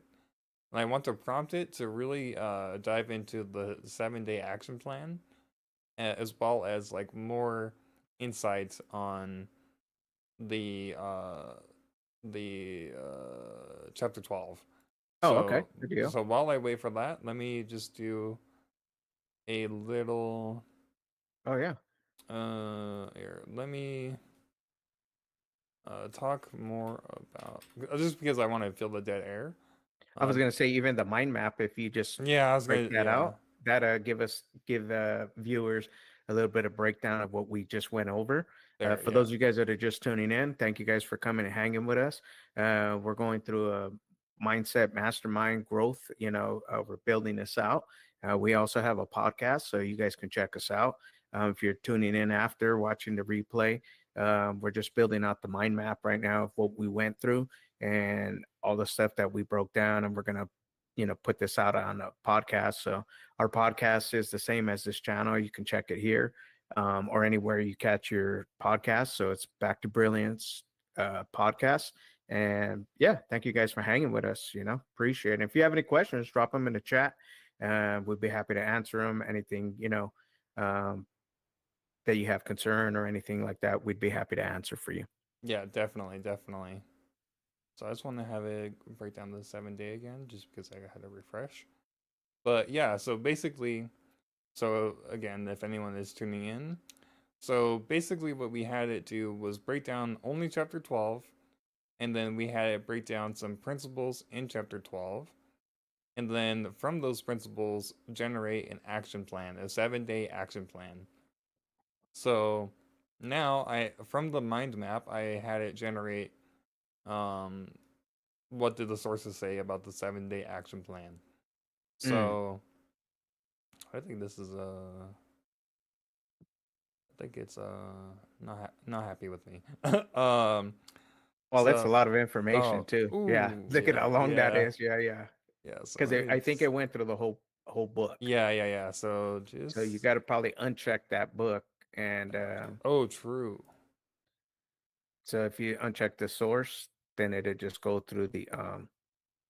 And I want to prompt it to really dive into the 7 day action plan, as well as like more insights on the uh, the chapter 12. Oh, okay. So Good deal. so while I wait for that, let me just do a little Oh, yeah. here. Let me talk more about, just because I want to fill the dead air. I was Uh, gonna say even the mind map, if you just yeah, I was break gonna, that yeah, out, that give viewers a little bit of breakdown of what we just went over. there, For yeah, those of you guys that are just tuning in, thank you guys for coming and hanging with us. We're going through a mindset mastermind growth. We're building this out. We also have a podcast, so you guys can check us out. If you're tuning in after watching the replay, we're just building out the mind map right now of what we went through and all the stuff that we broke down, and we're gonna put this out on a podcast. So our podcast is the same as this channel. You can check it here, or anywhere you catch your podcast. So it's Back to Brilliance podcast. And yeah, thank you guys for hanging with us. Appreciate it. If you have any questions, drop them in the chat. We'd be happy to answer them. Anything um, that you have concern or anything like that, we'd be happy to answer for you. yeah, definitely, definitely. So I just want to have it break down the 7 day again, just because I had to refresh. But yeah, so basically, so again, if anyone is tuning in, so basically what we had it do was break down only chapter 12, and then we had it break down some principles in chapter 12, and then from those principles generate an action plan, a 7 day action plan. So now I from the mind map I had it generate um what did the sources say about the 7 day action plan. Mm. So I think this is I think it's not happy with me. um Well, that's a so lot of information oh too. Yeah, ooh look at yeah how long that yeah is. Yeah, yeah. yeah. So Because let me I think it just, went through the whole book. yeah, yeah, yeah. So So you just got to probably uncheck that book, and oh true. so if you uncheck the source, then it'll just go through the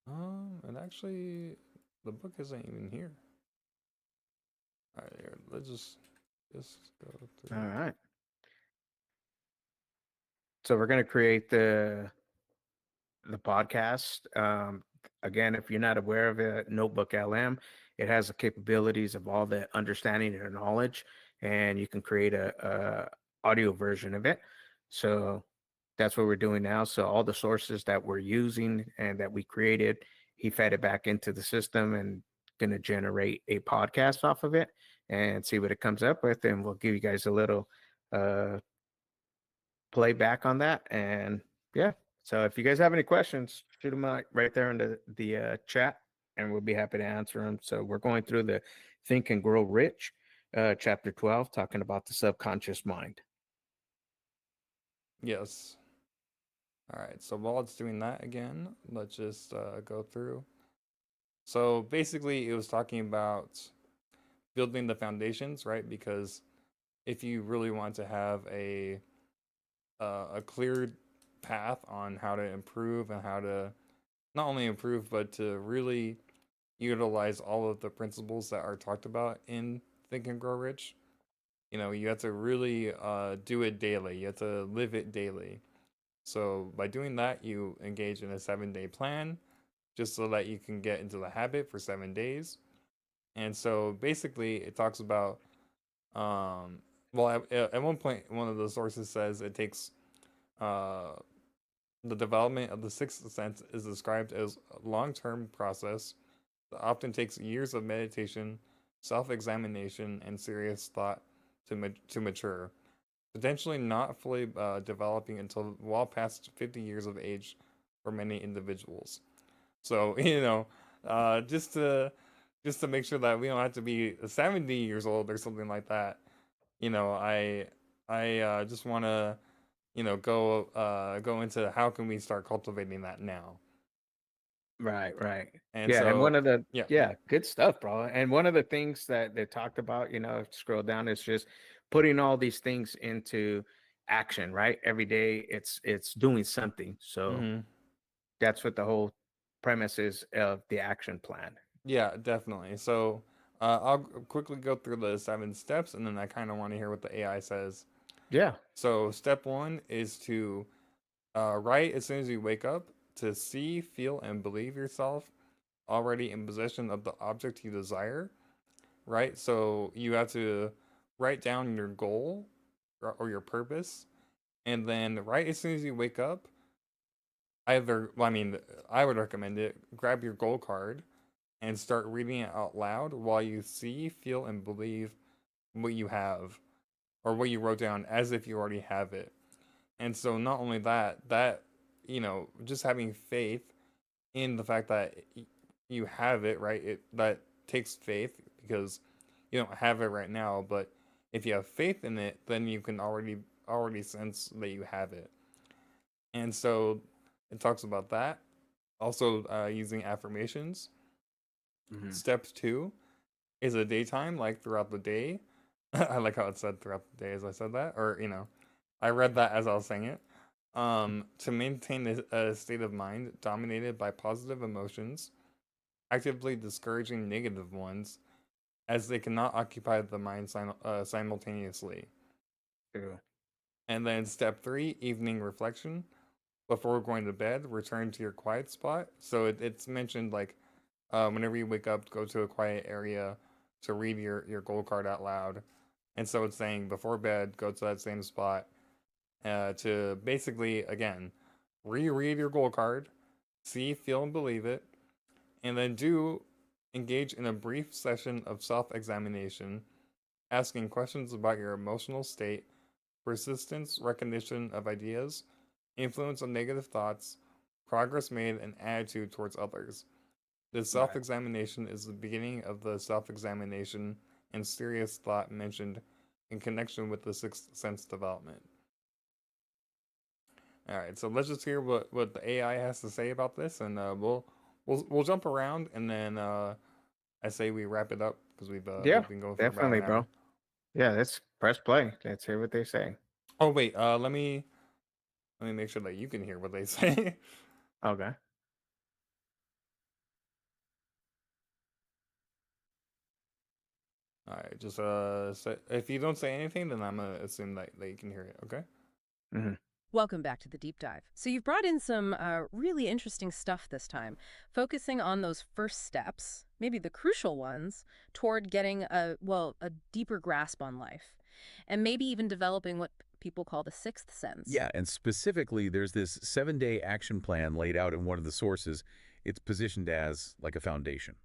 And actually the book isn't even here. All right, here, let's just go All through. right. So we're gonna create the podcast. Again, if you're not aware of it, Notebook LM, it has the capabilities of all the understanding and knowledge, and you can create a audio version of it. So that's what we're doing now. So all the sources that we're using and that we created, he fed it back into the system and going to generate a podcast off of it and see what it comes up with, and we'll give you guys a little uh play back on that. And yeah, so if you guys have any questions, shoot them out right there in the chat, and we'll be happy to answer them. So we're going through the Think and Grow Rich, chapter 12, talking about the subconscious mind. Yes. All right. So while it's doing that again, let's just go through. So basically, it was talking about building the foundations, right? Because if you really want to have a clear path on how to improve and how to not only improve but to really utilize all of the principles that are talked about in Think and Grow Rich, you have to really do it daily. You have to live it daily. So by doing that, you engage in a 7 day plan just so that you can get into the habit for 7 days. And so basically, it talks about, well, at one point, one of the sources says it takes uh, the development of the sixth sense is described as a long term process that often takes years of meditation, self examination, and serious thought to mature, potentially not fully developing until well past 50 years of age for many individuals. So just to make sure that we don't have to be 70 years old or something like that. I just want to go into how can we start cultivating that now. Right, right. And Yeah, and one so of the yeah. yeah, good stuff, bro. And one of the things that they talked about, scroll down, is just putting all these things into action, right? Every day it's doing something. So Hmm. that's what the whole premise is of the action plan. Yeah, definitely. So I'll quickly go through the 7 steps, and then I kind of want to hear what the AI says. Yeah. So step one is to write as soon as you wake up, to see, feel, and believe yourself already in possession of the object you desire, right? So you have to write down your goal or your purpose, and then right as soon as you wake up, I would recommend it, grab your goal card and start reading it out loud while you see, feel, and believe what you have or what you wrote down as if you already have it. And so not only that, just having faith in the fact that you have it, right? That takes faith because you don't have it right now, but if you have faith in it, then you can already sense that you have it. And so it talks about that. Also, using affirmations. Mhm. Step two is a daytime, like throughout the day. I like how it said throughout the day as I said that, or I read that as I was saying it. To maintain a state of mind dominated by positive emotions, actively discouraging negative ones, as they cannot occupy the mind simultaneously. True. And then step three, evening reflection. Before going to bed, return to your quiet spot. So it's mentioned like whenever you wake up, go to a quiet area to read your goal card out loud. And so it's saying before bed, go to that same spot to basically, again, reread your goal card, see, feel, and believe it, and then do engage in a brief session of self examination, asking questions about your emotional state, persistence, recognition of ideas, influence of negative thoughts, progress made, and attitude towards others. This self Right. examination is the beginning of the self examination and serious thought mentioned in connection with the sixth sense development. All right, so let's just hear what the AI has to say about this, and we'll jump around, and then I say we wrap it up because Yeah, we've been going for about definitely, an bro. hour. Yeah, let's press play. Let's hear what they say. Oh wait, let me make sure that you can hear what they say. Okay. All right, just if you don't say anything, then I'm gonna assume that you can hear it. Okay. Hmm. Welcome back to the deep dive. So you've brought in some really interesting stuff this time, focusing on those first steps, maybe the crucial ones, toward getting a deeper grasp on life, and maybe even developing what people call the sixth sense. Yeah, and specifically, there's this 7-day action plan laid out in one of the sources. It's positioned as like a foundation.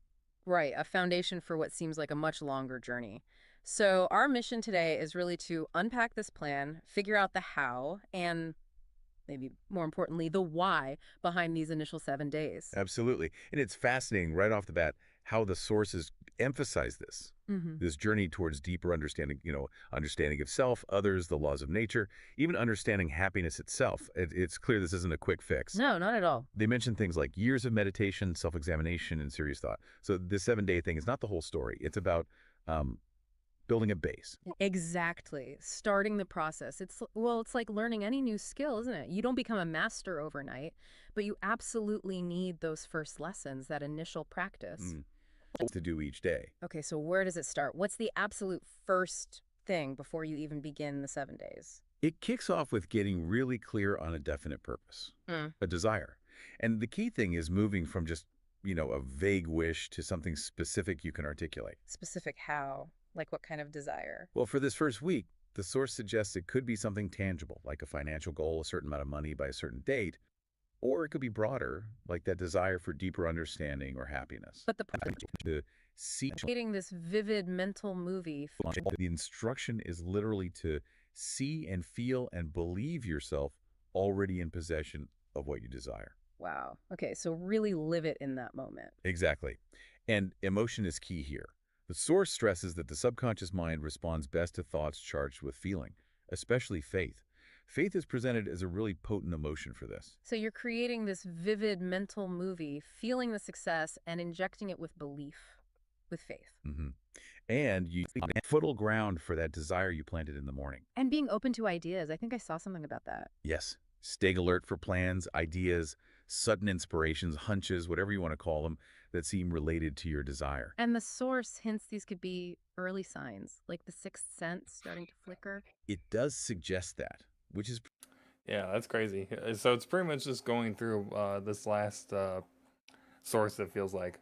Right, a foundation for what seems like a much longer journey. So our mission today is really to unpack this plan, figure out the how, and maybe more importantly, the why behind these initial 7 days. Absolutely. And it's fascinating right off the bat how the sources emphasize this. Hmm. This journey towards deeper understanding, understanding of self, others, the laws of nature, even understanding happiness itself. It's clear this isn't a quick fix. No, not at all. They mention things like years of meditation, self-examination, and serious thought. So this 7-day thing is not the whole story. It's about um, building a base. Exactly. Starting the process. It's like learning any new skill, isn't it? You don't become a master overnight, but you absolutely need those first lessons, that initial practice. Mm. To do each day. Okay, so where does it start? What's the absolute first thing before you even begin the 7 days? It kicks off with getting really clear on a definite purpose, Mm. a desire. And the key thing is moving from just, a vague wish to something specific you can articulate. Specific how? Like what kind of desire? Well, for this first week, the source suggests it could be something tangible, like a financial goal, a certain amount of money by a certain date, or it could be broader, like that desire for deeper understanding or happiness. But the To see creating this vivid mental movie. the instruction is literally to see and feel and believe yourself already in possession of what you desire. Wow. Okay, so really live it in that moment. Exactly. And emotion is key here. The source stresses that the subconscious mind responds best to thoughts charged with feeling, especially faith. Faith is presented as a really potent emotion for this. So you're creating this vivid mental movie, feeling the success and injecting it with belief, with faith. hmm And you fertile ground for that desire you planted in the morning. And being open to ideas. I think I saw something about that. Yes, stay alert for plans, ideas, sudden inspirations, hunches, whatever you want to call them, that seem related to your desire. And the source hints these could be early signs, like the sixth sense starting to flicker. It does suggest that, which is Yeah, that's crazy. So it's pretty much just going through this last source, it feels like.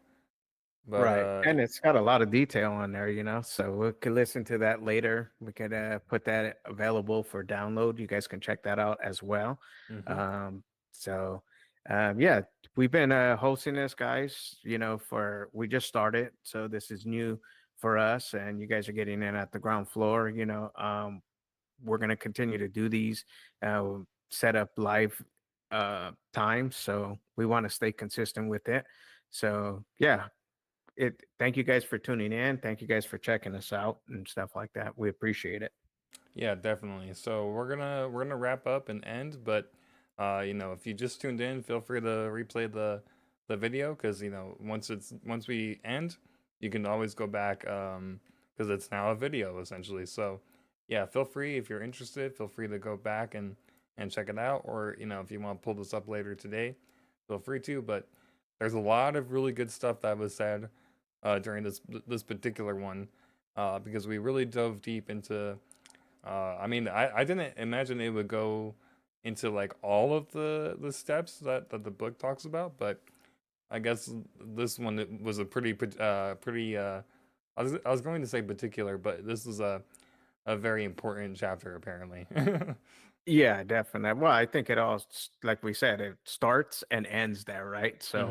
But Right. And it's got a lot of detail on there, so we could listen to that later. We could put that available for download. You guys can check that out as well. mhm. So, yeah, we've been hosting this, guys, we just started. So this is new for us, and you guys are getting in at the ground floor. We're going to continue to do these, uh, set up live times. So we want to stay consistent with it. So, yeah, thank you guys for tuning in. Thank you guys for checking us out and stuff like that. We appreciate it. Yeah, definitely. So we're gonna wrap up and end, but if you just tuned in, feel free to replay the video because once we end, you can always go back because it's now a video essentially. So yeah, feel free if you're interested, feel free to go back and check it out, or if you want to pull this up later today, feel free to. But there's a lot of really good stuff that was said during this particular one because we really dove deep into I mean, I didn't imagine it would go into like all of the steps that the book talks about, but I guess this one was a pretty I was going to say particular, but this is a very important chapter apparently. Yeah, definitely. Well, I think it all, like we said, it starts and ends there, right? So,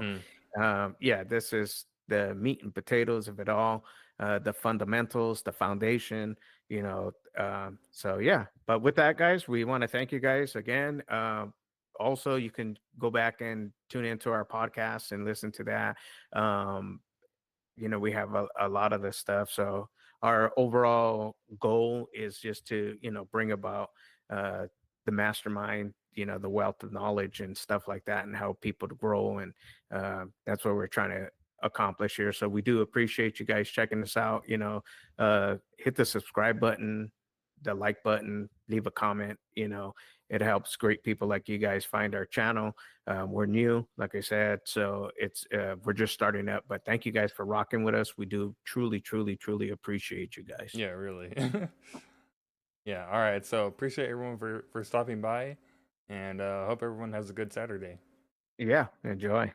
hmm yeah, this is the meat and potatoes of it all, the fundamentals, the foundation, So, yeah. But with that, guys, we want to thank you guys again. Also, you can go back and tune into our podcast and listen to that. Um, we have a lot of this stuff. So our overall goal is just to, bring about uh, the mastermind, the wealth of knowledge and stuff like that, and help people to grow. And that's what we're trying to accomplish here. So we do appreciate you guys checking us out. Hit the subscribe button, the like button, leave a comment. It helps great people like you guys find our channel. We're new, like I said, so we're just starting up. But thank you guys for rocking with us. We do truly, truly, truly appreciate you guys. Yeah, really. Yeah, all right. So appreciate everyone for stopping by, and hope everyone has a good Saturday. Yeah, enjoy.